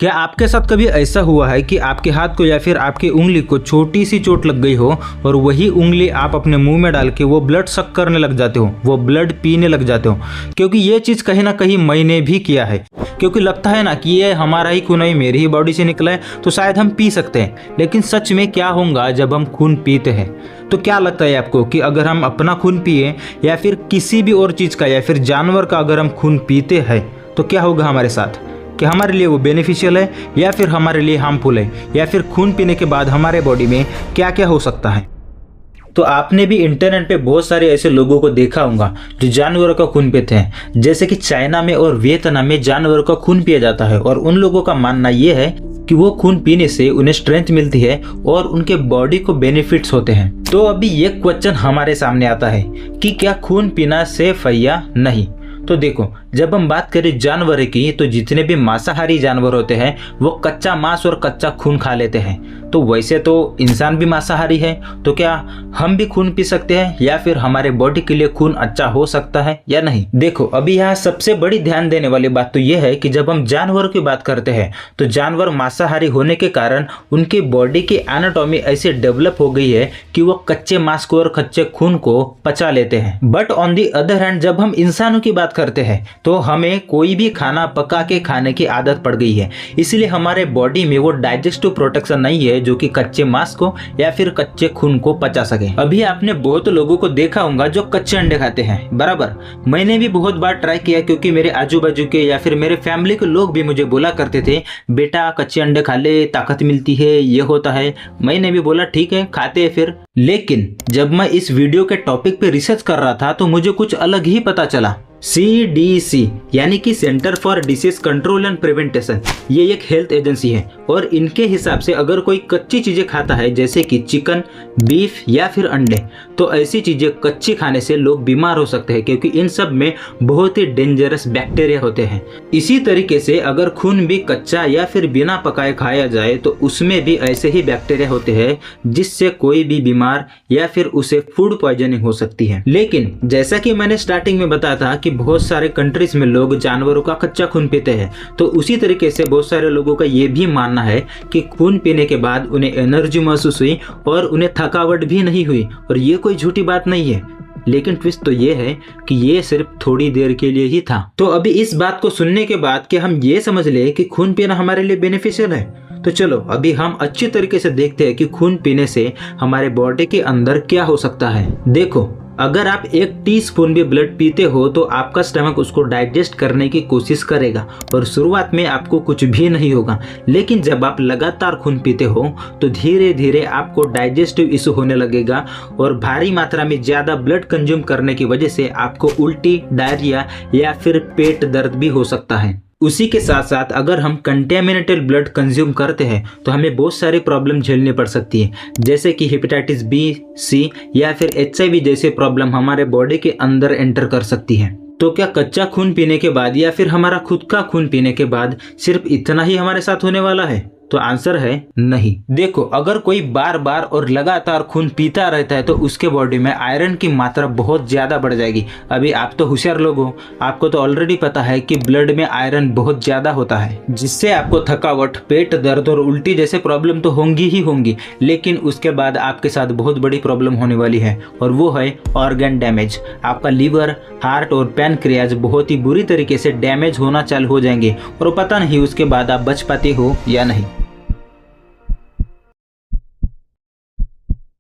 क्या आपके साथ कभी ऐसा हुआ है कि आपके हाथ को या फिर आपकी उंगली को छोटी सी चोट लग गई हो और वही उंगली आप अपने मुंह में डाल के वो ब्लड सक करने लग जाते हो, वो ब्लड पीने लग जाते हो? क्योंकि ये चीज़ कहीं ना कहीं मैंने भी किया है। क्योंकि लगता है ना कि ये हमारा ही खून है, मेरी ही बॉडी से निकला है, तो शायद हम पी सकते हैं। लेकिन सच में क्या होगा जब हम खून पीते हैं? तो क्या लगता है आपको कि अगर हम अपना खून पिए या फिर किसी भी और चीज़ का या फिर जानवर का अगर हम खून पीते हैं तो क्या होगा हमारे साथ? कि हमारे लिए वो बेनिफिशियल है या फिर हमारे लिए हार्मफुल है, या फिर खून पीने के बाद हमारे बॉडी में क्या क्या हो सकता है? तो आपने भी इंटरनेट पे बहुत सारे ऐसे लोगों को देखा होगा जो जानवरों का खून पीते हैं। जैसे कि चाइना में और वियतनाम में जानवरों का खून पिया जाता है और उन लोगों का मानना यह है कि वो खून पीने से उन्हें स्ट्रेंथ मिलती है और उनके बॉडी को बेनिफिट्स होते हैं। तो अभी ये क्वेश्चन हमारे सामने आता है कि क्या खून पीना सेफ है या नहीं? तो देखो, जब हम बात करें जानवर की, तो जितने भी मांसाहारी जानवर होते हैं वो कच्चा मांस और कच्चा खून खा लेते हैं। तो वैसे तो इंसान भी मांसाहारी है, तो क्या हम भी खून पी सकते हैं या फिर हमारे बॉडी के लिए खून अच्छा हो सकता है या नहीं? देखो, अभी यहाँ सबसे बड़ी ध्यान देने वाली बात तो यह है कि जब हम जानवरों की बात करते हैं तो जानवर मांसाहारी होने के कारण उनकी बॉडी की एनाटॉमी ऐसे डेवलप हो गई है कि वो कच्चे मांस को और कच्चे खून को पचा लेते हैं। But on the other hand जब हम इंसानों की बात करते हैं तो हमें कोई भी खाना पका के खाने की आदत पड़ गई है, इसलिए हमारे बॉडी में वो डाइजेस्टिव प्रोटेक्शन नहीं है जो कि कच्चे मांस को या फिर कच्चे खून को पचा सके। अभी आपने बहुत लोगों को देखा होगा जो कच्चे अंडे खाते हैं, बराबर। मैंने भी बहुत बार ट्राई किया क्योंकि मेरे आजू बाजू के या फिर मेरे फैमिली के लोग भी मुझे बोला करते थे, बेटा कच्चे अंडे खा ले, ताकत मिलती है, ये होता है। मैंने भी बोला ठीक है, खाते हैं फिर। लेकिन जब मैं इस वीडियो के टॉपिक पे रिसर्च कर रहा था तो मुझे कुछ अलग ही पता चला। CDC यानी कि centre for disease control and prevention, ये एक हेल्थ एजेंसी है और इनके हिसाब से अगर कोई कच्ची चीजें खाता है जैसे कि चिकन, बीफ या फिर अंडे, तो ऐसी चीजें कच्ची खाने से लोग बीमार हो सकते हैं क्योंकि इन सब में बहुत ही डेंजरस बैक्टीरिया होते हैं। इसी तरीके से अगर खून भी कच्चा या फिर बिना पकाए खाया जाए तो उसमें भी ऐसे ही बैक्टीरिया होते हैं जिससे कोई भी बीमार या फिर उसे फूड पॉइजनिंग हो सकती है। लेकिन जैसा कि मैंने स्टार्टिंग में बताया था कि बहुत सारे कंट्रीज में लोग जानवरों का कच्चा खून पीते हैं, तो उसी तरीके से बहुत सारे लोगों का ये भी मानना है कि खून पीने के बाद उन्हें एनर्जी महसूस हुई और उन्हें थकावट भी नहीं हुई, और ये कोई झूठी बात नहीं है। लेकिन ट्विस्ट तो ये है कि ये सिर्फ थोड़ी देर के लिए ही था। तो अभी इस बात को सुनने के बाद कि हम ये समझ ले कि खून पीना हमारे लिए बेनिफिशियल है, तो चलो अभी हम अच्छी तरीके से देखते हैं कि खून पीने से हमारे बॉडी के अंदर क्या हो सकता है। देखो, अगर आप 1 टीस्पून भी ब्लड पीते हो तो आपका स्टमक उसको डाइजेस्ट करने की कोशिश करेगा और शुरुआत में आपको कुछ भी नहीं होगा। लेकिन जब आप लगातार खून पीते हो तो धीरे धीरे आपको डाइजेस्टिव इशू होने लगेगा और भारी मात्रा में ज़्यादा ब्लड कंज्यूम करने की वजह से आपको उल्टी, डायरिया या फिर पेट दर्द भी हो सकता है। उसी के साथ साथ अगर हम कंटेमिनेटेड ब्लड कंज्यूम करते हैं तो हमें बहुत सारी प्रॉब्लम झेलनी पड़ सकती है, जैसे कि हेपेटाइटिस B, C या फिर HIV जैसे प्रॉब्लम हमारे बॉडी के अंदर एंटर कर सकती है। तो क्या कच्चा खून पीने के बाद या फिर हमारा खुद का खून पीने के बाद सिर्फ इतना ही हमारे साथ होने वाला है? तो आंसर है नहीं। देखो, अगर कोई बार बार और लगातार खून पीता रहता है तो उसके बॉडी में आयरन की मात्रा बहुत ज़्यादा बढ़ जाएगी। अभी आप तो होशियार लोग हो, आपको तो ऑलरेडी पता है कि ब्लड में आयरन बहुत ज़्यादा होता है, जिससे आपको थकावट, पेट दर्द और उल्टी जैसे प्रॉब्लम तो होंगी ही होंगी। लेकिन उसके बाद आपके साथ बहुत बड़ी प्रॉब्लम होने वाली है और वो है ऑर्गन डैमेज। आपका लीवर, हार्ट और पैनक्रियाज बहुत ही बुरी तरीके से डैमेज होना चालू हो जाएंगे और पता नहीं उसके बाद आप बच पाते हो या नहीं।